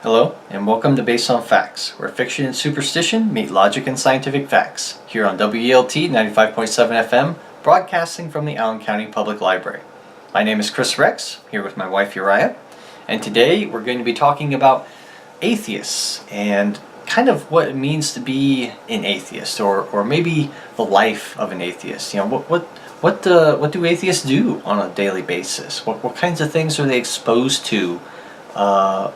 Hello, and welcome to Based on Facts, where fiction and superstition meet logic and scientific facts, here on WELT 95.7 FM, broadcasting from the Allen County Public Library. My name is Chris Rex, here with my wife Uriah, and today we're going to be talking about atheists and kind of what it means to be an atheist, or maybe the life of an atheist. You know, what do atheists do on a daily basis? What kinds of things are they exposed to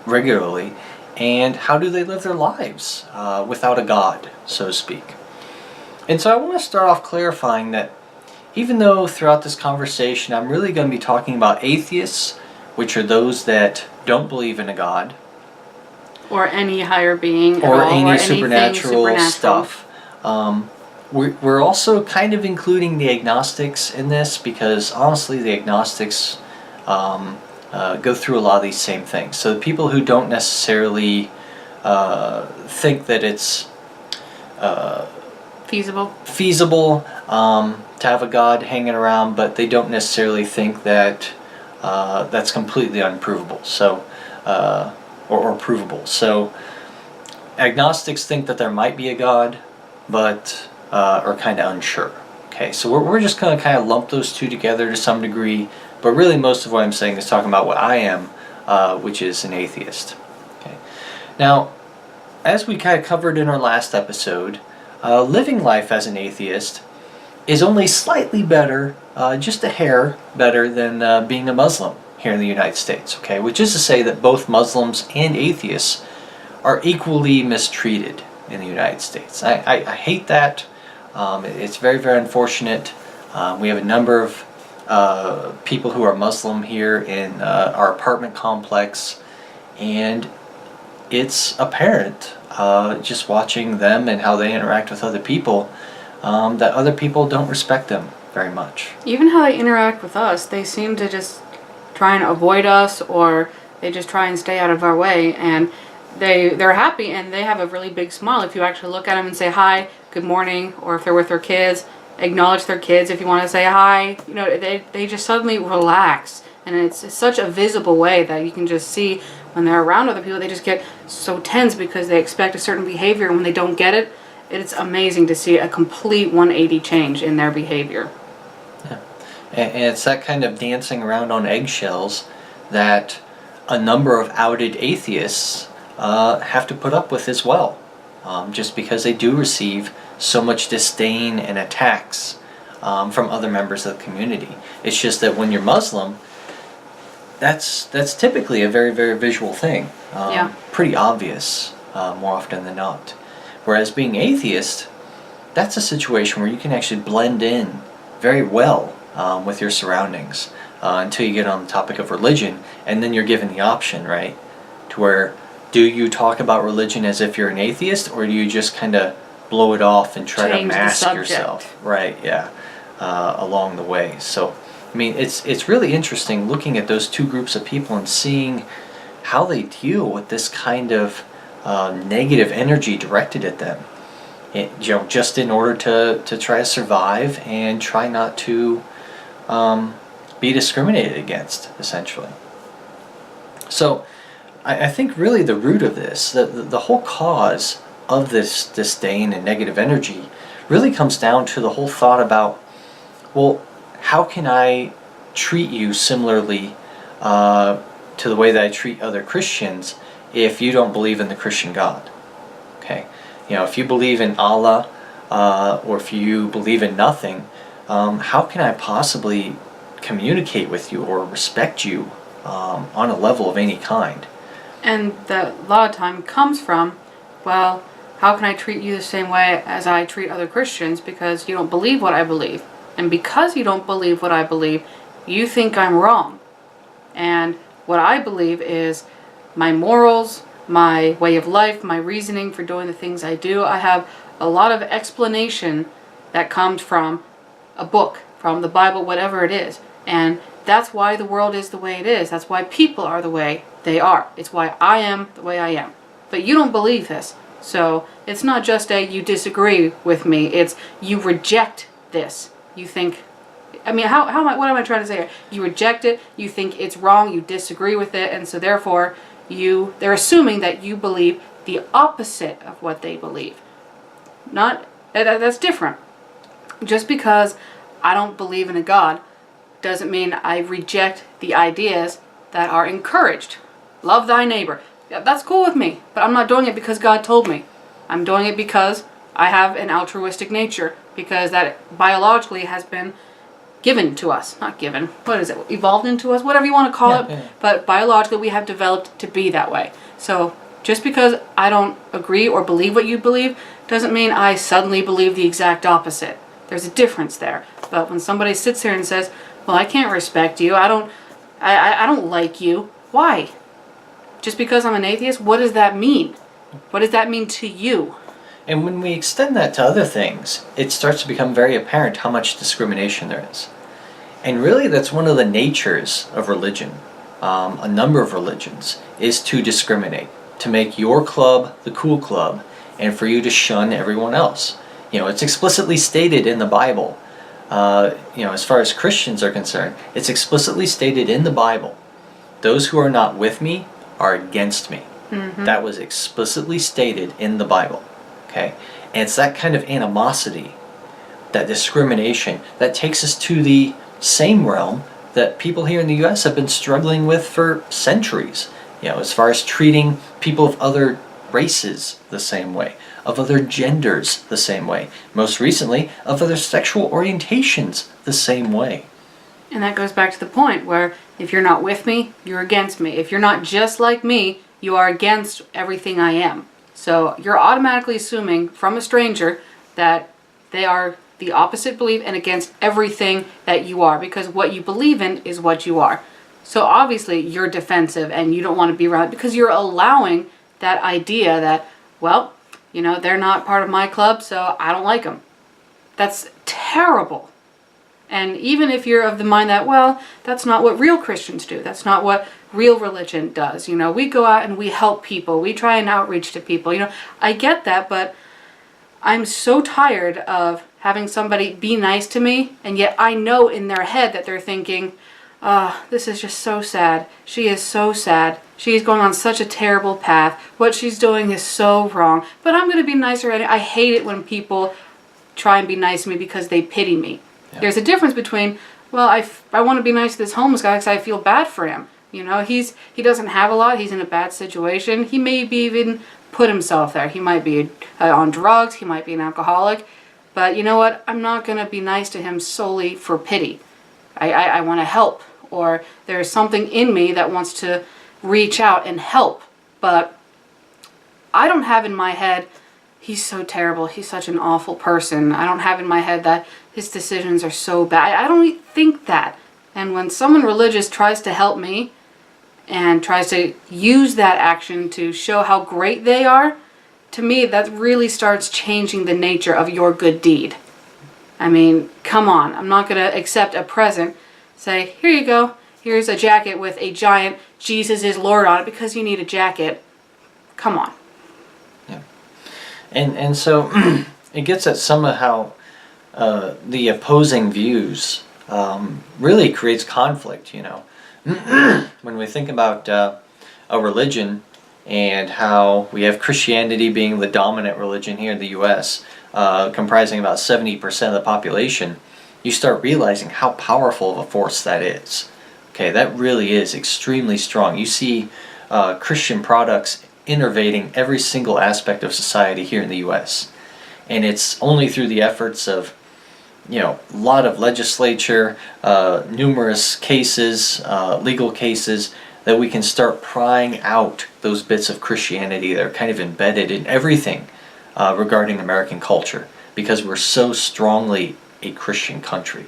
regularly, and how do they live their lives without a God, so to speak? And so I want to start off clarifying that even though throughout this conversation I'm really going to be talking about atheists, which are those that don't believe in a God, or any higher being, or at all, any or supernatural stuff. We're also kind of including the agnostics in this because honestly the agnostics go through a lot of these same things. So the people who don't necessarily think that it's feasible to have a God hanging around, but they don't necessarily think that that's completely unprovable. So or provable. So agnostics think that there might be a God, but are kind of unsure. Okay, so we're just going to kind of lump those two together to some degree, but really most of what I'm saying is talking about what I am, which is an atheist. Okay. Now, as we kind of covered in our last episode, living life as an atheist is only slightly better, just a hair better than being a Muslim here in the United States, okay? Which is to say that both Muslims and atheists are equally mistreated in the United States. I hate that. It's very, very unfortunate. We have a number of people who are Muslim here in our apartment complex, and it's apparent just watching them and how they interact with other people that other people don't respect them very much. Even how they interact with us, they seem to just try and avoid us, or they just try and stay out of our way, and they're happy and they have a really big smile if you actually look at them and say hi, good morning, or if they're with their kids, acknowledge their kids if you want to say hi. You know, they just suddenly relax, and it's such a visible way that you can just see when they're around other people. They just get so tense because they expect a certain behavior, and when they don't get it, it's amazing to see a complete 180 change in their behavior. Yeah. And it's that kind of dancing around on eggshells that a number of outed atheists have to put up with as well, just because they do receive so much disdain and attacks from other members of the community. It's just that when you're Muslim, that's typically a very, very visual thing, pretty obvious more often than not. Whereas being atheist, that's a situation where you can actually blend in very well with your surroundings until you get on the topic of religion, and then you're given the option, right, to where do you talk about religion as if you're an atheist, or do you just kind of blow it off and try to mask yourself, right? Yeah, along the way. So, I mean, it's really interesting looking at those two groups of people and seeing how they deal with this kind of negative energy directed at them. Just in order to try to survive and try not to be discriminated against, essentially. So I think really the root of this, the whole cause of this disdain and negative energy really comes down to the whole thought about, well, how can I treat you similarly to the way that I treat other Christians if you don't believe in the Christian God? Okay, you know, if you believe in Allah or if you believe in nothing, how can I possibly communicate with you or respect you on a level of any kind? And that a lot of time comes from, well, how can I treat you the same way as I treat other Christians because you don't believe what I believe? And because you don't believe what I believe, you think I'm wrong. And what I believe is my morals, my way of life, my reasoning for doing the things I do. I have a lot of explanation that comes from a book, from the Bible, whatever it is. And that's why the world is the way it is. That's why people are the way they are. It's why I am the way I am. But you don't believe this. So it's not just you disagree with me. It's you reject this. You think, I mean, what am I trying to say here? You reject it, you think it's wrong, you disagree with it, and so therefore they're assuming that you believe the opposite of what they believe. That's different. Just because I don't believe in a God doesn't mean I reject the ideas that are encouraged. Love thy neighbor. Yeah, that's cool with me, but I'm not doing it because God told me. I'm doing it because I have an altruistic nature, because that biologically has been given to us. Not given. What is it? Evolved into us? Whatever you want to call it. Yeah. But biologically we have developed to be that way. So just because I don't agree or believe what you believe doesn't mean I suddenly believe the exact opposite. There's a difference there. But when somebody sits here and says, well, I can't respect you, I don't like you. Why? Just because I'm an atheist? What does that mean? What does that mean to you? And when we extend that to other things, it starts to become very apparent how much discrimination there is. And really that's one of the natures of religion, a number of religions, is to discriminate, to make your club the cool club, and for you to shun everyone else. It's explicitly stated in the Bible. As far as Christians are concerned, it's explicitly stated in the Bible, those who are not with me are against me. Mm-hmm. That was explicitly stated in the Bible. Okay? And it's that kind of animosity, that discrimination, that takes us to the same realm that people here in the U.S. have been struggling with for centuries. As far as treating people of other races the same way, of other genders the same way, most recently, of other sexual orientations the same way. And that goes back to the point where if you're not with me, you're against me. If you're not just like me, you are against everything I am. So you're automatically assuming from a stranger that they are the opposite belief and against everything that you are, because what you believe in is what you are. So obviously you're defensive and you don't want to be around, because you're allowing that idea that, well, they're not part of my club, so I don't like them. That's terrible. And even if you're of the mind that, well, that's not what real Christians do. That's not what real religion does. We go out and we help people. We try and outreach to people. I get that, but I'm so tired of having somebody be nice to me, and yet I know in their head that they're thinking, this is just so sad. She is so sad. She's going on such a terrible path. What she's doing is so wrong. But I'm going to be nicer at it. I hate it when people try and be nice to me because they pity me. Yeah. There's a difference between, well, I want to be nice to this homeless guy because I feel bad for him. He doesn't have a lot. He's in a bad situation. He may be even put himself there. He might be on drugs. He might be an alcoholic. But you know what? I'm not going to be nice to him solely for pity. I want to help. Or there's something in me that wants to reach out and help. But I don't have in my head, he's so terrible. He's such an awful person. I don't have in my head that his decisions are so bad. I don't think that. And when someone religious tries to help me and tries to use that action to show how great they are, to me, that really starts changing the nature of your good deed. I mean, come on. I'm not going to accept a present, say, here you go. Here's a jacket with a giant Jesus is Lord on it because you need a jacket. Come on. Yeah. And so it gets at somehow the opposing views really creates conflict, When we think about a religion and how we have Christianity being the dominant religion here in the U.S., comprising about 70% of the population, you start realizing how powerful of a force that is. Okay, that really is extremely strong. You see Christian products innovating every single aspect of society here in the U.S. And it's only through the efforts of a lot of legislature, numerous cases, legal cases, that we can start prying out those bits of Christianity that are kind of embedded in everything regarding American culture, because we're so strongly a Christian country.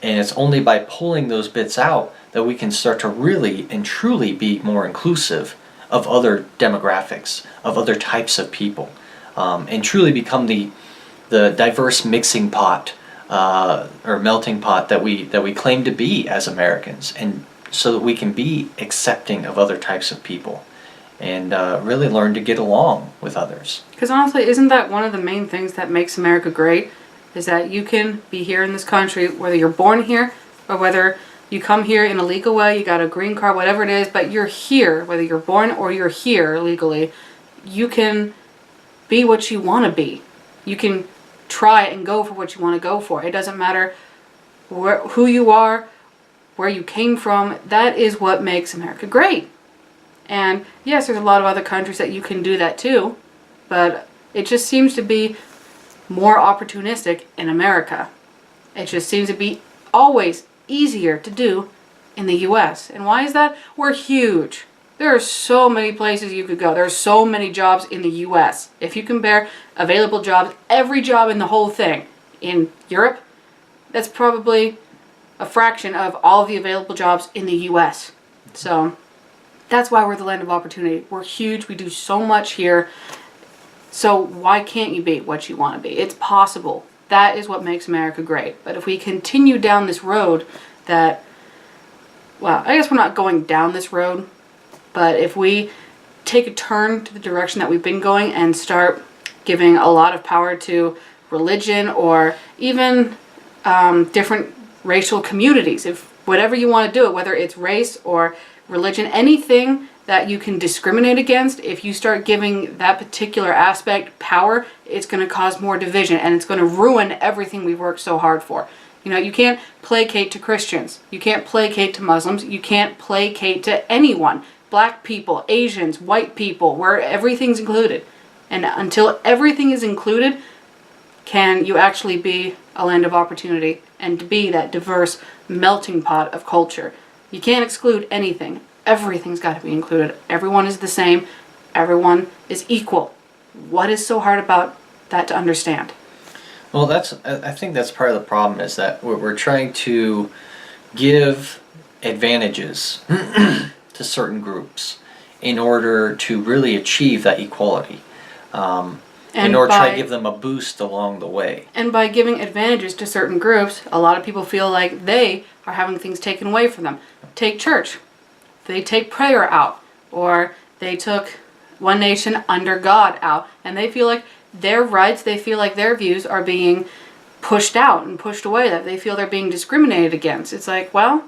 And it's only by pulling those bits out that we can start to really and truly be more inclusive of other demographics, of other types of people, and truly become the diverse mixing pot or melting pot that we claim to be as Americans, and so that we can be accepting of other types of people and really learn to get along with others. Because honestly, isn't that one of the main things that makes America great? Is that you can be here in this country, whether you're born here or whether You come here in a legal way, you got a green card, whatever it is, but you're here, whether you're born or you're here legally, you can be what you want to be. You can try and go for what you want to go for. It doesn't matter who you are, where you came from. That is what makes America great. And yes, there's a lot of other countries that you can do that too, but it just seems to be more opportunistic in America. It just seems to be always easier to do in the US. And why is that? We're huge. There are so many places you could go. There are so many jobs in the US. If you compare available jobs, every job in the whole thing in Europe, that's probably a fraction of all of the available jobs in the US. So that's why we're the land of opportunity. We're huge. We do so much here. So why can't you be what you want to be? It's possible. That is what makes America great. But if we continue down this road that, well, I guess we're not going down this road, but if we take a turn to the direction that we've been going and start giving a lot of power to religion or even different racial communities, if whatever you want to do it, whether it's race or religion, anything that you can discriminate against, if you start giving that particular aspect power, it's going to cause more division and it's going to ruin everything we've worked so hard for. You know, you can't placate to Christians. You can't placate to Muslims. You can't placate to anyone. Black people, Asians, white people, where everything's included. And until everything is included, can you actually be a land of opportunity and be that diverse melting pot of culture. You can't exclude anything. Everything's got to be included. Everyone is the same. Everyone is equal. What is so hard about that to understand? Well, I think that's part of the problem, is that we're trying to give advantages to certain groups in order to really achieve that equality. In order to try to give them a boost along the way. And by giving advantages to certain groups, a lot of people feel like they are having things taken away from them. Take church. They take prayer out. Or they took one nation under God out. And they feel like their rights, they feel like their views are being pushed out and pushed away, that they feel they're being discriminated against. It's like, well,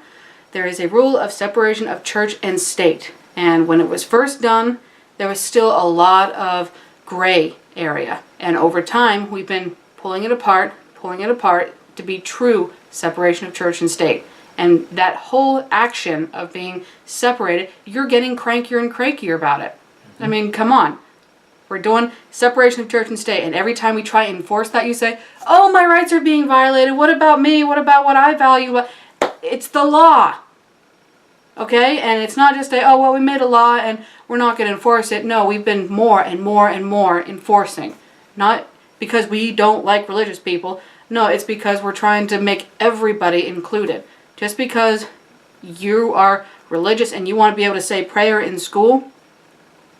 there is a rule of separation of church and state. And when it was first done, there was still a lot of gray area. And over time, we've been pulling it apart to be true separation of church and state. And that whole action of being separated, you're getting crankier and crankier about it. I mean, come on. We're doing separation of church and state, and every time we try and enforce that, you say, oh, my rights are being violated. What about me? What about what I value? It's the law. Okay? And it's not just oh, well, we made a law and we're not going to enforce it. No, we've been more and more and more enforcing. Not because we don't like religious people. No, it's because we're trying to make everybody included. Just because you are religious and you want to be able to say prayer in school,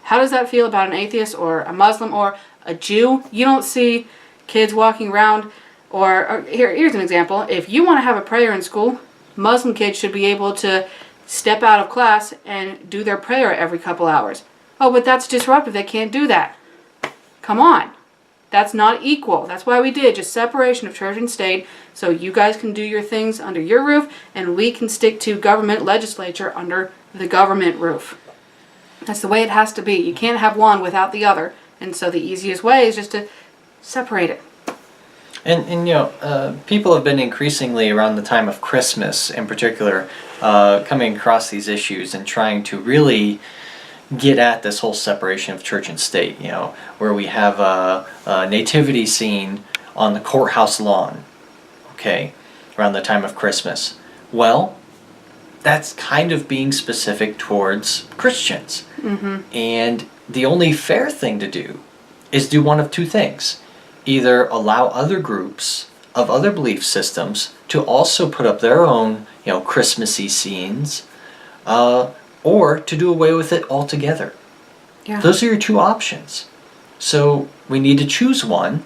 how does that feel about an atheist or a Muslim or a Jew? You don't see kids walking around, or here's an example. If you want to have a prayer in school, Muslim kids should be able to step out of class and do their prayer every couple hours. Oh, but that's disruptive. They can't do that. Come on. That's not equal. That's why we did just separation of church and state, so you guys can do your things under your roof and we can stick to government legislature under the government roof. That's the way it has to be. You can't have one without the other. And so the easiest way is just to separate it. And you know, people have been increasingly around the time of Christmas in particular coming across these issues and trying to really get at this whole separation of church and state, you know, where we have a nativity scene on the courthouse lawn, okay, around the time of Christmas. Well, that's kind of being specific towards Christians. Mm-hmm. And the only fair thing to do is do one of two things. Either allow other groups of other belief systems to also put up their own, you know, Christmassy scenes, or to do away with it altogether. Yeah. Those are your two options. So we need to choose one,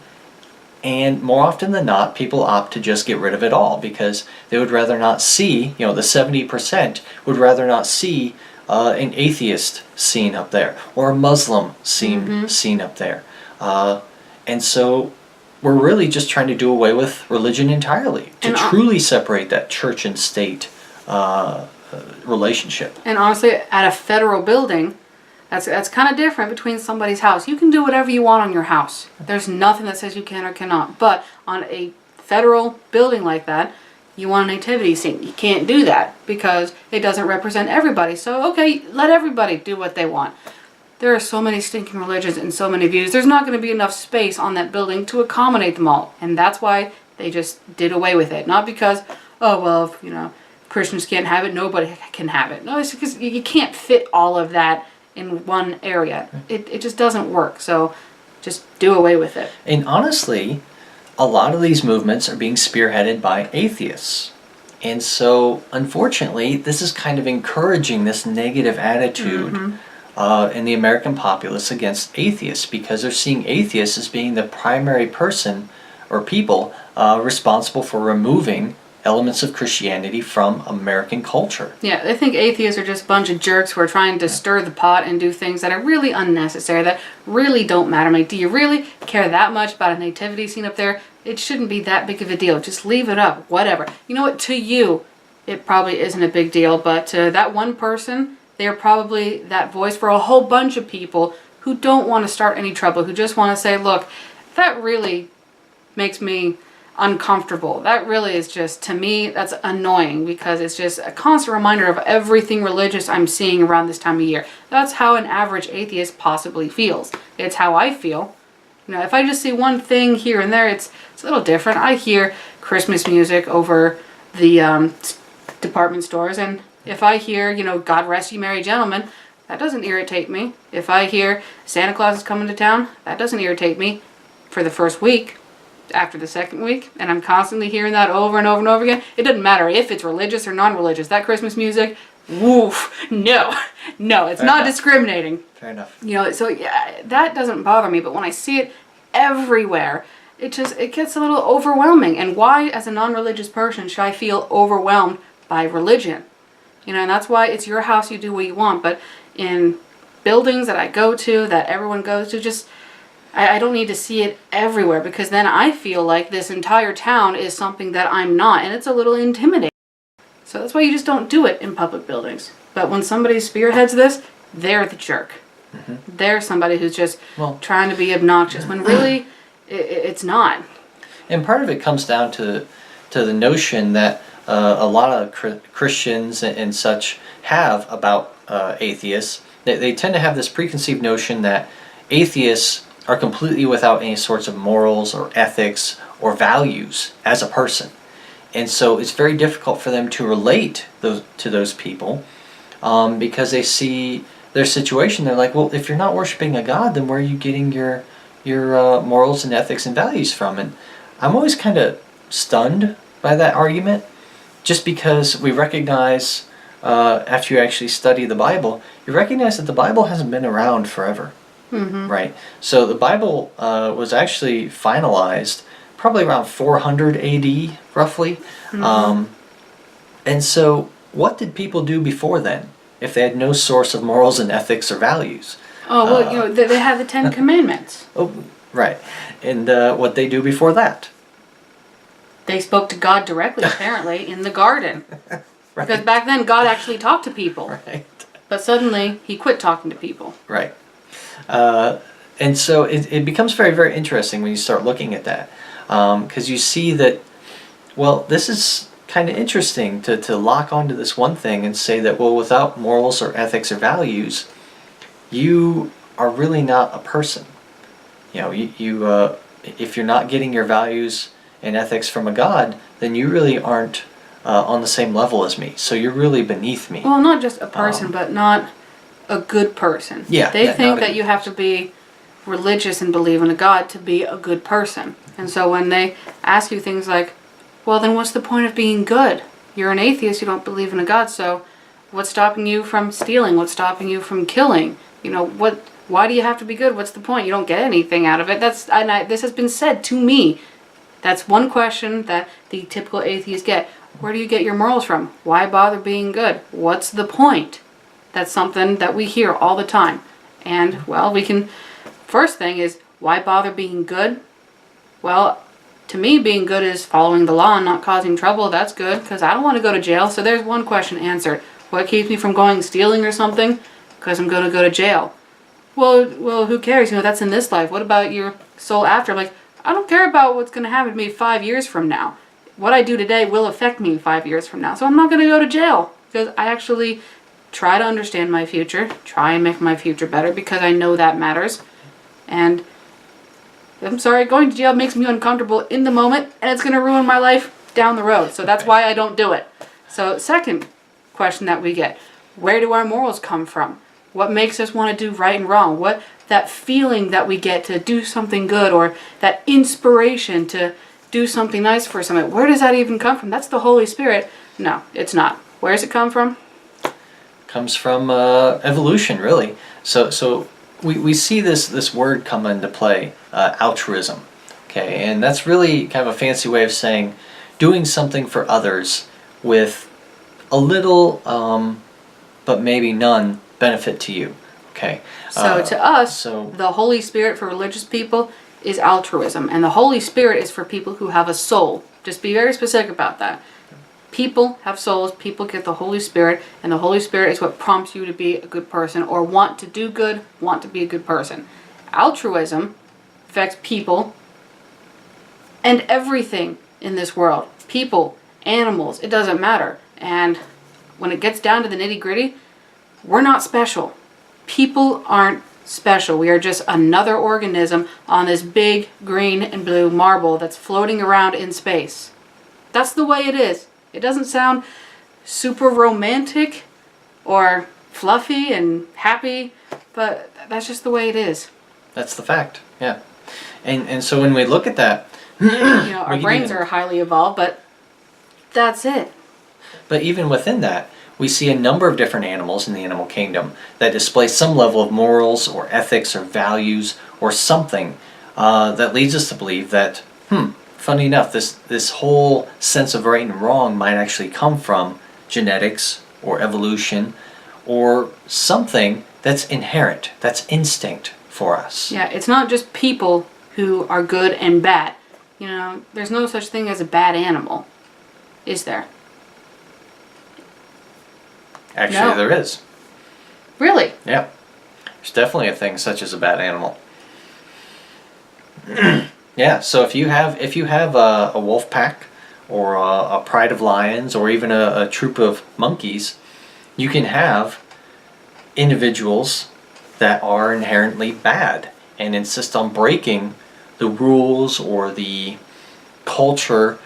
and more often than not, people opt to just get rid of it all because they would rather not see, you know, the 70% would rather not see an atheist scene up there or a Muslim scene up there. And so we're really just trying to do away with religion entirely, to truly separate that church and state relationship. And honestly, at a federal building, that's kind of different between somebody's house. You can do whatever you want on your house. There's nothing that says you can or cannot. But on a federal building like that, you want a nativity scene. You can't do that because it doesn't represent everybody. So, okay, let everybody do what they want. There are so many stinking religions and so many views. There's not going to be enough space on that building to accommodate them all. And that's why they just did away with it. Not because, oh, well, if, Christians can't have it, nobody can have it. No, it's because you can't fit all of that in one area. It just doesn't work. So just do away with it. And honestly, a lot of these movements are being spearheaded by atheists. And so, unfortunately, this is kind of encouraging this negative attitude in the American populace against atheists, because they're seeing atheists as being the primary person or people responsible for removing elements of Christianity from American culture. Yeah, they think atheists are just a bunch of jerks who are trying to stir the pot and do things that are really unnecessary, that really don't matter. I'm like, do you really care that much about a nativity scene up there? It shouldn't be that big of a deal. Just leave it up, whatever. You know what, to you, it probably isn't a big deal, but to that one person, they're probably that voice for a whole bunch of people who don't want to start any trouble, who just want to say, look, that really makes me uncomfortable. That really is just, to me, that's annoying, because it's just a constant reminder of everything religious I'm seeing around this time of year. That's how an average atheist possibly feels. It's how I feel. If I just see one thing here and there, it's a little different. I hear Christmas music over the department stores, and if I hear, God rest you merry gentlemen, that doesn't irritate me. If I hear Santa Claus is coming to town, that doesn't irritate me for the first week. After the second week, and I'm constantly hearing that over and over and over again, it doesn't matter if it's religious or non-religious. That Christmas music, woof, no, it's not discriminating. Fair enough. So yeah, that doesn't bother me, but when I see it everywhere, it gets a little overwhelming. And why, as a non-religious person, should I feel overwhelmed by religion? And that's why it's your house, you do what you want. But in buildings that I go to, that everyone goes to, just I don't need to see it everywhere, because then I feel like this entire town is something that I'm not, and it's a little intimidating. So that's why you just don't do it in public buildings. But when somebody spearheads this, they're the jerk. They're somebody who's just trying to be obnoxious, when really it's not. And part of it comes down to the notion that a lot of Christians and such have about atheists. They tend to have this preconceived notion that atheists are completely without any sorts of morals or ethics or values as a person. And so it's very difficult for them to relate to those people because they see their situation. They're like, well, if you're not worshiping a God, then where are you getting your morals and ethics and values from? And I'm always kind of stunned by that argument, just because we recognize, after you actually study the Bible, you recognize that the Bible hasn't been around forever. Right. So the Bible was actually finalized probably around 400 AD, roughly. And so what did people do before then, if they had no source of morals and ethics or values? Oh, well, they had the Ten Commandments. Oh, right. And what they do before that? They spoke to God directly, apparently, in the garden. Right. Because back then, God actually talked to people. Right. But suddenly, he quit talking to people. Right. And so it becomes very, very interesting when you start looking at that. Because you see that, well, this is kind of interesting to lock onto this one thing and say that, well, without morals or ethics or values, you are really not a person. If you're not getting your values and ethics from a God, then you really aren't on the same level as me. So you're really beneath me. Well, not just a person, but not a good person. Yeah. They think that you have to be religious and believe in a God to be a good person. And so when they ask you things like, well, then what's the point of being good? You're an atheist, you don't believe in a God, so what's stopping you from stealing? What's stopping you from killing? Why do you have to be good? What's the point? You don't get anything out of it. This has been said to me. That's one question that the typical atheists get. Where do you get your morals from? Why bother being good? What's the point? That's something that we hear all the time. And, well, first thing is, why bother being good? Well, To me, being good is following the law and not causing trouble. That's good, because I don't want to go to jail. So there's one question answered. What keeps me from going stealing or something? Because I'm going to go to jail. Well, who cares? That's in this life. What about your soul after? I'm like, I don't care about what's going to happen to me 5 years from now. What I do today will affect me 5 years from now. So I'm not going to go to jail, because I actually try to understand my future, try and make my future better, because I know that matters. And I'm sorry, going to jail makes me uncomfortable in the moment, and it's going to ruin my life down the road. So that's why I don't do it. So second question that we get, where do our morals come from? What makes us want to do right and wrong? What that feeling that we get to do something good, or that inspiration to do something nice for someone, where does that even come from? That's the Holy Spirit. No, it's not. Where does it come from? Comes from evolution, really. So we see this word come into play, altruism. Okay, and that's really kind of a fancy way of saying doing something for others with a little, but maybe none, benefit to you. Okay. So to us, the Holy Spirit for religious people is altruism, and the Holy Spirit is for people who have a soul. Just be very specific about that. People have souls, people get the Holy Spirit, and the Holy Spirit is what prompts you to be a good person, or want to do good, want to be a good person. Altruism affects people and everything in this world. People, animals, it doesn't matter. And when it gets down to the nitty-gritty, we're not special. People aren't special. We are just another organism on this big green and blue marble that's floating around in space. That's the way it is. It doesn't sound super romantic or fluffy and happy, but that's just the way it is. That's the fact, yeah. And so when we look at that, our brains are highly evolved, but that's it. But even within that, we see a number of different animals in the animal kingdom that display some level of morals or ethics or values or something that leads us to believe that, funny enough, this whole sense of right and wrong might actually come from genetics or evolution or something that's inherent, that's instinct for us. Yeah, it's not just people who are good and bad. There's no such thing as a bad animal, is there? Actually, No. there is. Really? Yeah. There's definitely a thing such as a bad animal. Yeah, so if you have a wolf pack or a pride of lions or even a troop of monkeys, you can have individuals that are inherently bad and insist on breaking the rules or the culture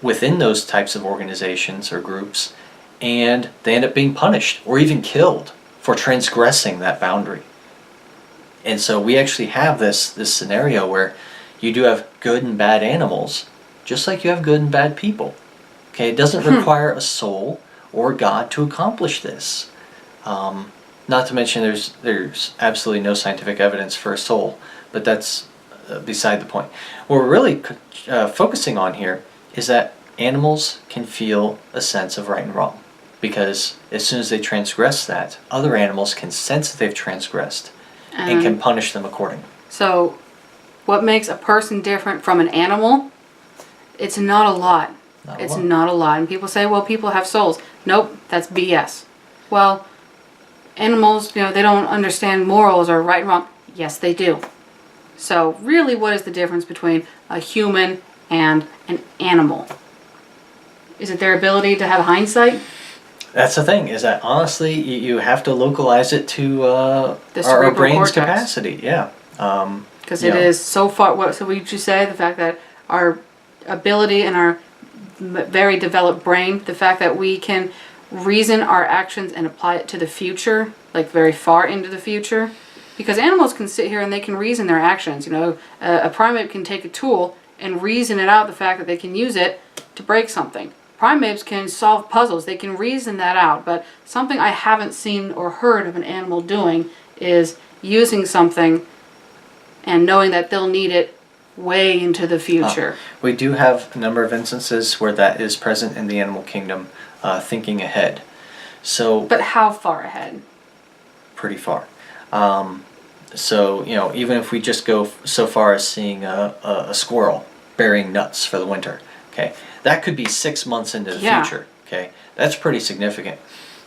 within those types of organizations or groups, and they end up being punished or even killed for transgressing that boundary. And so we actually have this scenario where you do have good and bad animals, just like you have good and bad people. Okay, it doesn't require a soul or God to accomplish this. Not to mention there's absolutely no scientific evidence for a soul, but that's beside the point. What we're really focusing on here is that animals can feel a sense of right and wrong, because as soon as they transgress that, other animals can sense that they've transgressed and can punish them accordingly. So what makes a person different from an animal? It's not a lot. Not a lot. And people say, well, people have souls. Nope, that's BS. Well, animals, they don't understand morals or right and wrong. Yes, they do. So really, what is the difference between a human and an animal? Is it their ability to have hindsight? That's the thing, is that honestly, you have to localize it to our brain's cortex capacity. Yeah. Because it is so far. So we just say the fact that our ability and our very developed brain, the fact that we can reason our actions and apply it to the future, like very far into the future. Because animals can sit here and they can reason their actions. A primate can take a tool and reason it out, the fact that they can use it to break something. Primates can solve puzzles. They can reason that out. But something I haven't seen or heard of an animal doing is using something and knowing that they'll need it way into the future. We do have a number of instances where that is present in the animal kingdom, thinking ahead. But how far ahead? Pretty far. So, even if we just go so far as seeing a squirrel, burying nuts for the winter. Okay, that could be 6 months into the future. Okay, that's pretty significant.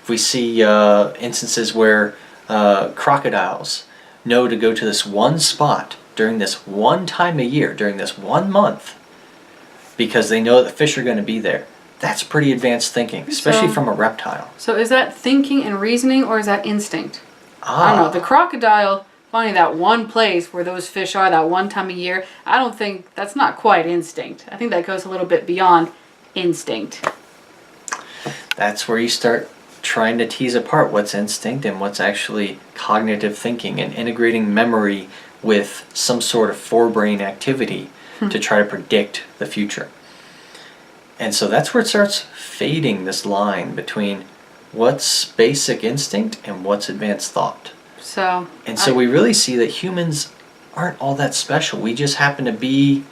If we see instances where crocodiles know to go to this one spot during this one time of year, during this 1 month, because they know that fish are going to be there. That's pretty advanced thinking, especially from a reptile. So is that thinking and reasoning, or is that instinct? I don't know. The crocodile finding that one place where those fish are that one time a year, I don't think that's not quite instinct. I think that goes a little bit beyond instinct. That's where you start trying to tease apart what's instinct and what's actually cognitive thinking, and integrating memory with some sort of forebrain activity to try to predict the future. And so that's where it starts fading, this line between what's basic instinct and what's advanced thought. So we really see that humans aren't all that special. We just happen to be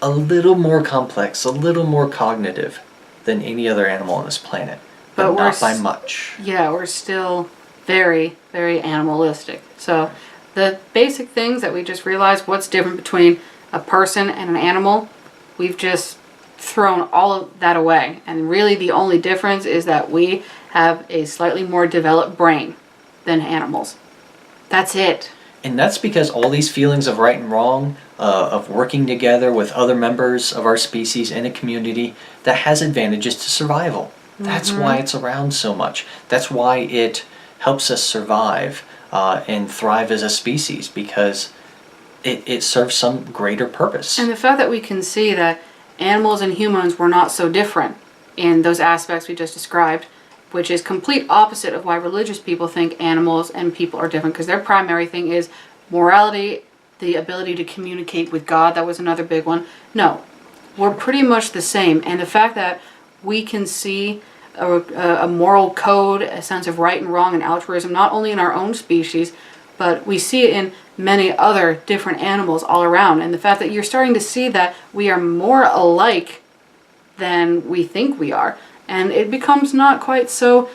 a little more complex, a little more cognitive than any other animal on this planet. But not by much. Yeah, we're still very, very animalistic. So the basic things that we just realized, what's different between a person and an animal, we've just thrown all of that away. And really the only difference is that we have a slightly more developed brain than animals. That's it. And that's because all these feelings of right and wrong, of working together with other members of our species in a community, that has advantages to survival. That's why it's around so much. That's why it helps us survive and thrive as a species, because it serves some greater purpose. And the fact that we can see that animals and humans were not so different in those aspects we just described, which is complete opposite of why religious people think animals and people are different, because their primary thing is morality, the ability to communicate with God. That was another big one. No, we're pretty much the same. And the fact that we can see a moral code, a sense of right and wrong and altruism, not only in our own species, but we see it in many other different animals all around. And the fact that you're starting to see that we are more alike than we think we are. And it becomes not quite so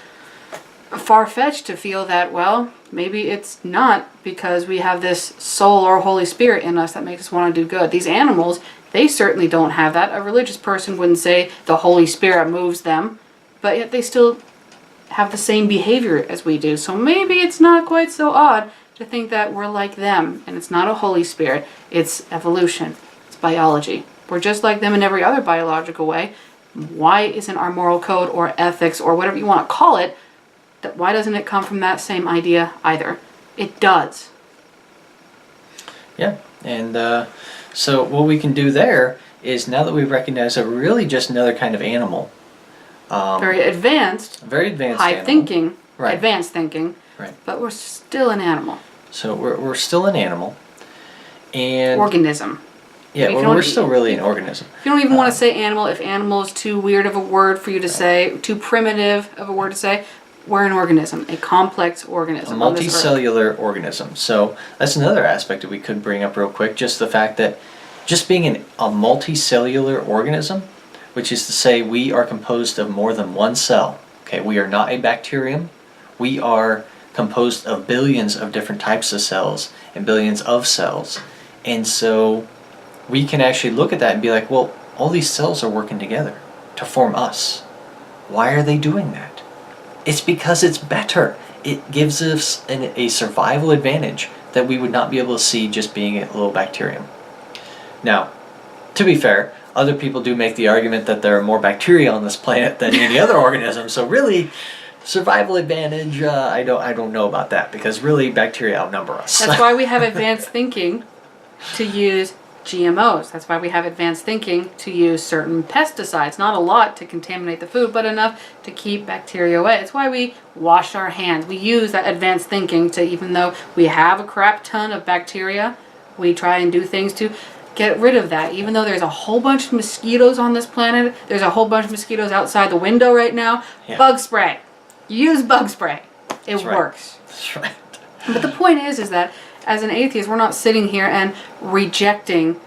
far-fetched to feel that, well, maybe it's not because we have this soul or Holy Spirit in us that makes us want to do good. These animals, they certainly don't have that. A religious person wouldn't say the Holy Spirit moves them, but yet they still have the same behavior as we do. So maybe it's not quite so odd to think that we're like them, and it's not a Holy Spirit, it's evolution, it's biology. We're just like them in every other biological way. Why isn't our moral code or ethics or whatever you want to call it, why doesn't it come from that same idea either? It does. Yeah, and so what we can do there is, now that we recognize that we're really just another kind of animal. Very advanced. Very advanced high animal. Thinking. Right. Advanced thinking. Right. But we're still an animal. So we're still an animal. And organism. Yeah, well, we're still really an organism. If you don't even want to say animal, if animal is too weird of a word for you to say, too primitive of a word to say, we're an organism, a complex organism. A multicellular organism. So that's another aspect that we could bring up real quick, just the fact that just being a multicellular organism, which is to say we are composed of more than one cell. Okay, we are not a bacterium. We are composed of billions of different types of cells and billions of cells. And so we can actually look at that and be like, well, all these cells are working together to form us. Why are they doing that? It's because it's better. It gives us a survival advantage that we would not be able to see just being a little bacterium. Now, to be fair, other people do make the argument that there are more bacteria on this planet than any other organism. So really, survival advantage, I don't know about that, because really bacteria outnumber us. That's why we have advanced thinking to use GMOs. That's why we have advanced thinking to use certain pesticides. Not a lot to contaminate the food, but enough to keep bacteria away. It's why we wash our hands. We use that advanced thinking to, even though we have a crap ton of bacteria, we try and do things to get rid of that. Even though there's a whole bunch of mosquitoes on this planet, there's a whole bunch of mosquitoes outside the window right now. Yeah. Bug spray. Use bug spray. It works. That's right. But the point is that as an atheist, we're not sitting here and rejecting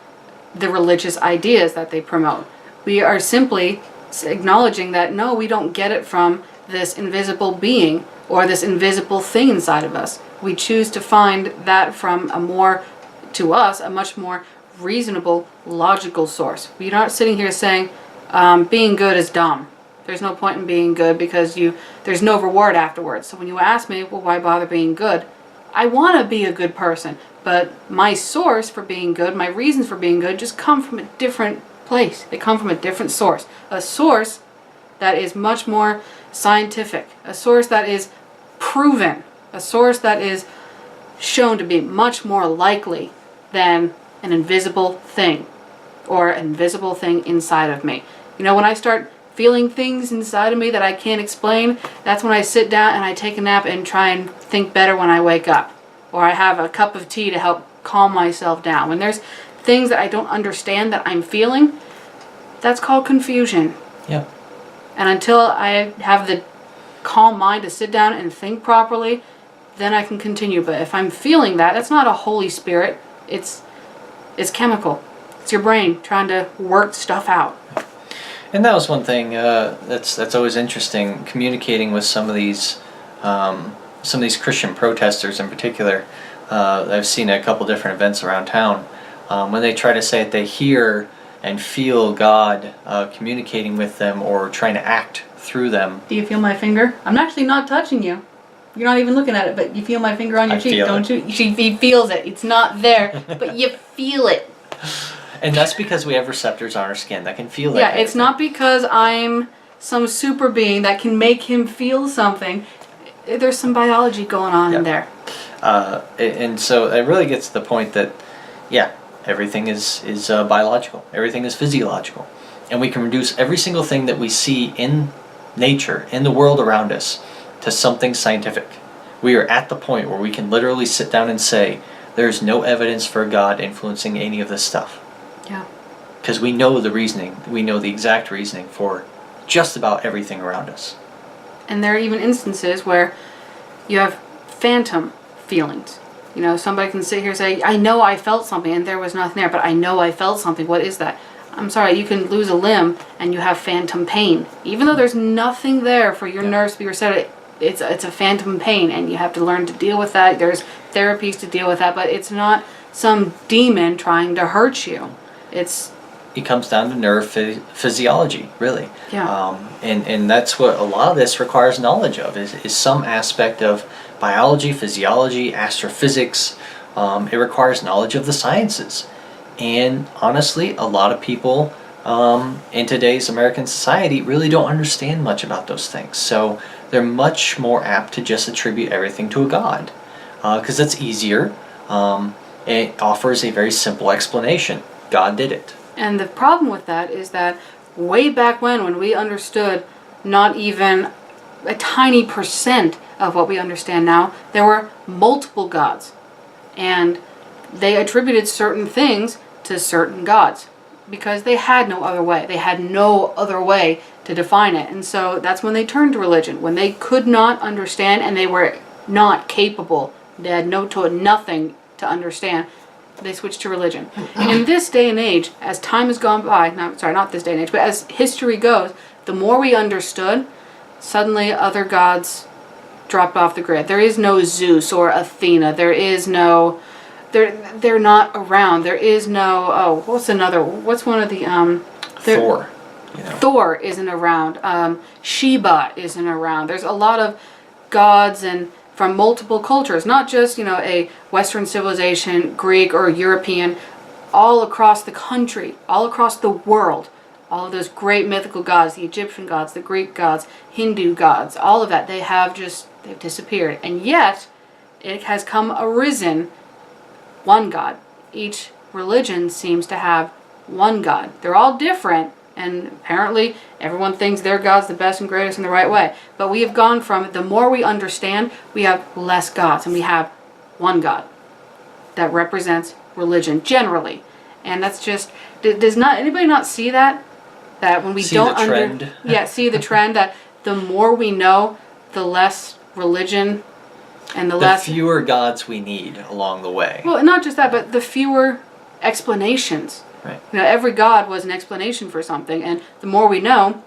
the religious ideas that they promote. We are simply acknowledging that, no, we don't get it from this invisible being or this invisible thing inside of us. We choose to find that from a much more reasonable, logical source. You're not sitting here saying being good is dumb. There's no point in being good because there's no reward afterwards. So when you ask me, well, why bother being good? I want to be a good person, but my source for being good, my reasons for being good, just come from a different place. They come from a different source. A source that is much more scientific. A source that is proven. A source that is shown to be much more likely than an invisible thing or an invisible thing inside of me. You know, when I start feeling things inside of me that I can't explain, that's when I sit down and I take a nap and try and think better when I wake up. Or I have a cup of tea to help calm myself down. When there's things that I don't understand that I'm feeling, that's called confusion. Yeah. And until I have the calm mind to sit down and think properly, then I can continue. But if I'm feeling that, that's not a Holy Spirit. It's chemical. It's your brain trying to work stuff out. And that was one thing that's always interesting, communicating with some of these Christian protesters in particular. I've seen at a couple different events around town when they try to say that they hear and feel God communicating with them or trying to act through them. Do you feel my finger? I'm actually not touching you. You're not even looking at it, but you feel my finger on your cheek, don't you? He feels it. It's not there, but you feel it. And that's because we have receptors on our skin that can feel that. Yeah, it's not because I'm some super being that can make him feel something. There's some biology going on in there. And so it really gets to the point that, yeah, everything is biological. Everything is physiological. And we can reduce every single thing that we see in nature, in the world around us, to something scientific. We are at the point where we can literally sit down and say, there's no evidence for God influencing any of this stuff. Yeah. Because we know the reasoning. We know the exact reasoning for just about everything around us. And there are even instances where you have phantom feelings. You know, somebody can sit here and say, I know I felt something and there was nothing there, but I know I felt something. What is that? I'm sorry, you can lose a limb and you have phantom pain. Even though there's nothing there for your nerves to be reset, it's a phantom pain and you have to learn to deal with that. There's therapies to deal with that, but it's not some demon trying to hurt you. It comes down to nerve physiology, really. Yeah. And that's what a lot of this requires knowledge of, is some aspect of biology, physiology, astrophysics. It requires knowledge of the sciences. And honestly, a lot of people in today's American society really don't understand much about those things. So they're much more apt to just attribute everything to a god. Because that's easier. It offers a very simple explanation. God did it. And the problem with that is that way back when we understood not even a tiny percent of what we understand now, there were multiple gods. And they attributed certain things to certain gods because they had no other way. They had no other way to define it. And so that's when they turned to religion. When they could not understand and they were not capable, they had nothing to understand, they switched to religion. In this day and age, as time has gone by, not this day and age, but as history goes, the more we understood, suddenly other gods dropped off the grid. There is no Zeus or Athena. There is no, they're not around. There is no, what's one of the, Thor. Thor isn't around. Sheba isn't around. There's a lot of gods and from multiple cultures, not just, a Western civilization, Greek or European, all across the country, all across the world. All of those great mythical gods, the Egyptian gods, the Greek gods, Hindu gods, all of that, they've disappeared. And yet, it has arisen one God. Each religion seems to have one God. They're all different, and apparently everyone thinks their God's the best and greatest in the right way. But we have gone from, the more we understand, we have less gods, and we have one God that represents religion, generally. And that's just, does not anybody not see that? That when we see the trend that the more we know, the less religion and the fewer gods we need along the way. Well, not just that, but the fewer explanations. Right. Every god was an explanation for something, and the more we know,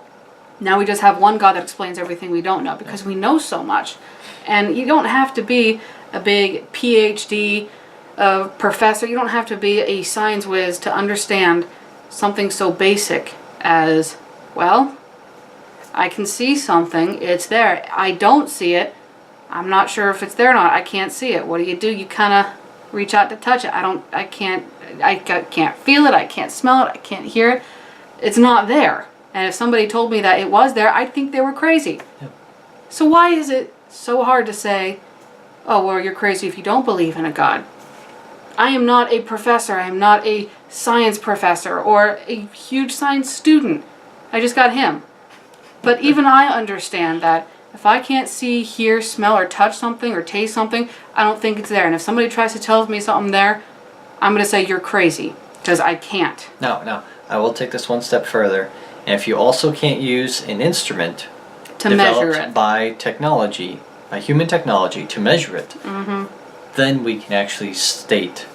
now we just have one God that explains everything we don't know because we know so much. And you don't have to be a big PhD a professor, you don't have to be a science whiz to understand something so basic as, well, I can see something, it's there. I don't see it. I'm not sure if it's there or not. I can't see it. What do? You kind of reach out to touch it. I can't feel it. I can't smell it. I can't hear it. It's not there. And if somebody told me that it was there, I'd think they were crazy. Yep. So why is it so hard to say, oh, well, you're crazy if you don't believe in a God? I am not a professor. I am not a science professor or a huge science student. I just got him. But even I understand that if I can't see, hear, smell, or touch something or taste something, I don't think it's there. And if somebody tries to tell me something there, I'm going to say you're crazy because I can't. No, I will take this one step further. And if you also can't use an instrument To measure developed it. by technology, by human technology, to measure it, Mm-hmm. then we can actually state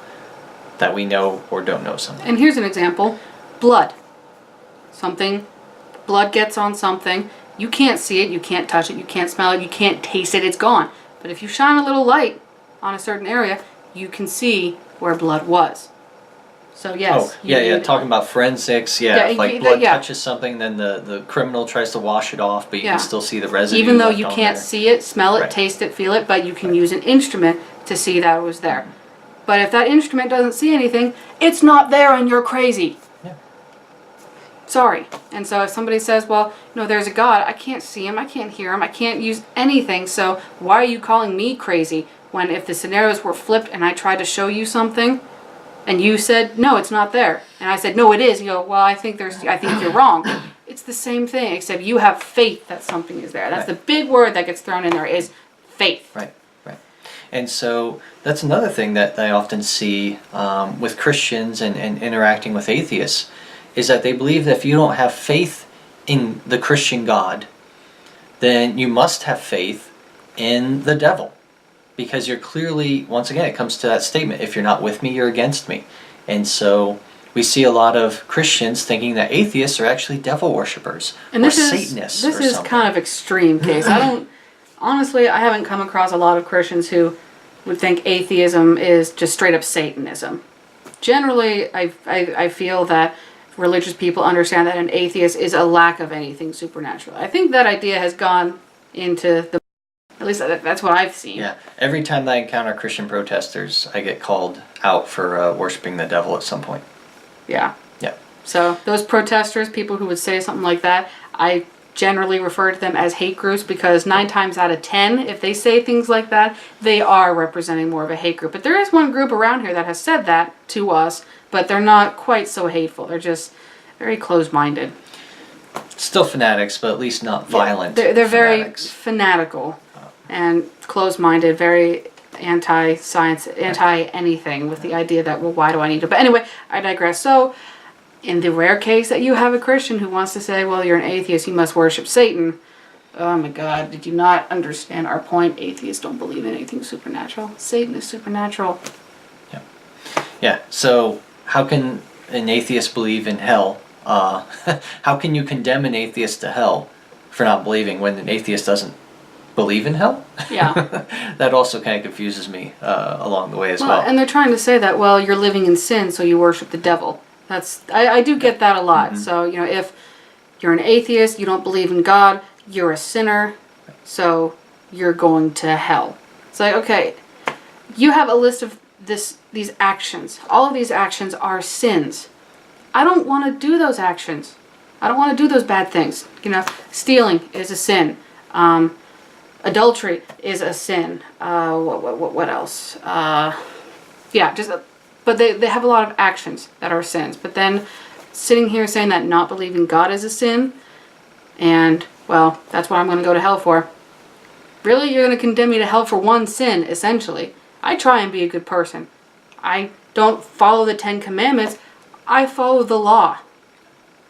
that we know or don't know something. And here's an example. Blood. Blood gets on something. You can't see it, you can't touch it, you can't smell it, you can't taste it, it's gone. But if you shine a little light on a certain area, you can see where blood was. So yes. Talking about forensics, if blood touches something, then the criminal tries to wash it off, but you can still see the residue. Even though left you on can't there. see it, smell it, Right. taste it, feel it, but you can use an instrument to see that it was there. But if that instrument doesn't see anything, it's not there and you're crazy. Yeah. Sorry. And so if somebody says, well, there's a God, I can't see him, I can't hear him, I can't use anything, so why are you calling me crazy? When if the scenarios were flipped and I tried to show you something, and you said, no, it's not there. And I said, no, it is. You go, well, I think you're wrong. It's the same thing, except you have faith that something is there. That's Right. the big word that gets thrown in there is faith. Right. And so that's another thing that I often see with Christians and interacting with atheists, is that they believe that if you don't have faith in the Christian God, then you must have faith in the devil. Because you're clearly, once again, it comes to that statement, if you're not with me, you're against me. And so we see a lot of Christians thinking that atheists are actually devil worshippers or Satanists. This is kind of extreme case. Honestly, I haven't come across a lot of Christians who would think atheism is just straight up Satanism. Generally, I feel that religious people understand that an atheist is a lack of anything supernatural. I think that idea has gone into the... At least that's what I've seen. Yeah. Every time that I encounter Christian protesters, I get called out for worshiping the devil at some point. Yeah. Yeah. So those protesters, people who would say something like that, I generally refer to them as hate groups because 9 times out of 10, if they say things like that, they are representing more of a hate group. But there is one group around here that has said that to us, but they're not quite so hateful. They're just very closed-minded. Still fanatics, but at least not violent. They're very fanatics. fanatical and closed-minded, very anti-science, anti-anything, with the idea that, well, why do I need to? But anyway, I digress. So, in the rare case that you have a Christian who wants to say, well, you're an atheist, you must worship Satan. Oh my God, did you not understand our point? Atheists don't believe in anything supernatural. Satan is supernatural. Yeah, so how can an atheist believe in hell? How can you condemn an atheist to hell for not believing when an atheist doesn't believe in hell? Yeah. That also kind of confuses me along the way as well. And they're trying to say that, well, you're living in sin, so you worship the devil. I do get that a lot. Mm-hmm. So, if you're an atheist, you don't believe in God, you're a sinner, so you're going to hell. It's like, okay, you have a list of these actions. All of these actions are sins. I don't want to do those actions. I don't want to do those bad things. Stealing is a sin. Adultery is a sin. What else? But they have a lot of actions that are sins. But then sitting here saying that not believing God is a sin, and, well, that's what I'm going to go to hell for. Really? You're going to condemn me to hell for one sin, essentially. I try and be a good person. I don't follow the 10 Commandments. I follow the law.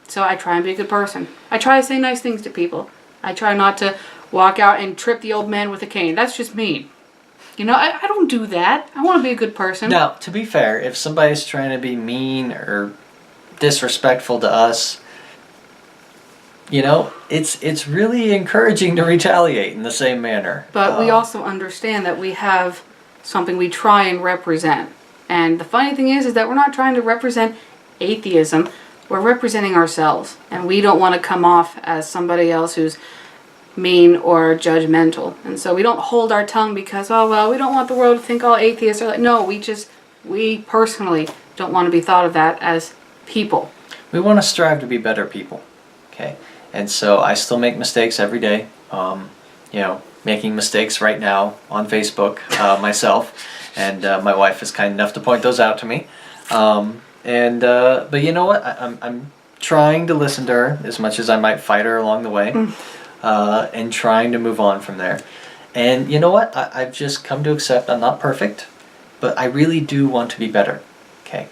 So I try and be a good person. I try to say nice things to people. I try not to walk out and trip the old man with a cane. That's just mean. I don't do that. I want to be a good person. Now, to be fair, if somebody's trying to be mean or disrespectful to us, it's really encouraging to retaliate in the same manner. But we also understand that we have something we try and represent. And the funny thing is that we're not trying to represent atheism. We're representing ourselves. And we don't want to come off as somebody else who's mean or judgmental. And so we don't hold our tongue because, oh, well, we don't want the world to think all atheists are like, no, we personally don't want to be thought of that as people. We want to strive to be better people, okay? And so I still make mistakes every day. Making mistakes right now on Facebook myself, and my wife is kind enough to point those out to me. But you know what? I'm trying to listen to her as much as I might fight her along the way, and trying to move on from there. And you know what? I've just come to accept I'm not perfect, but I really do want to be better, okay?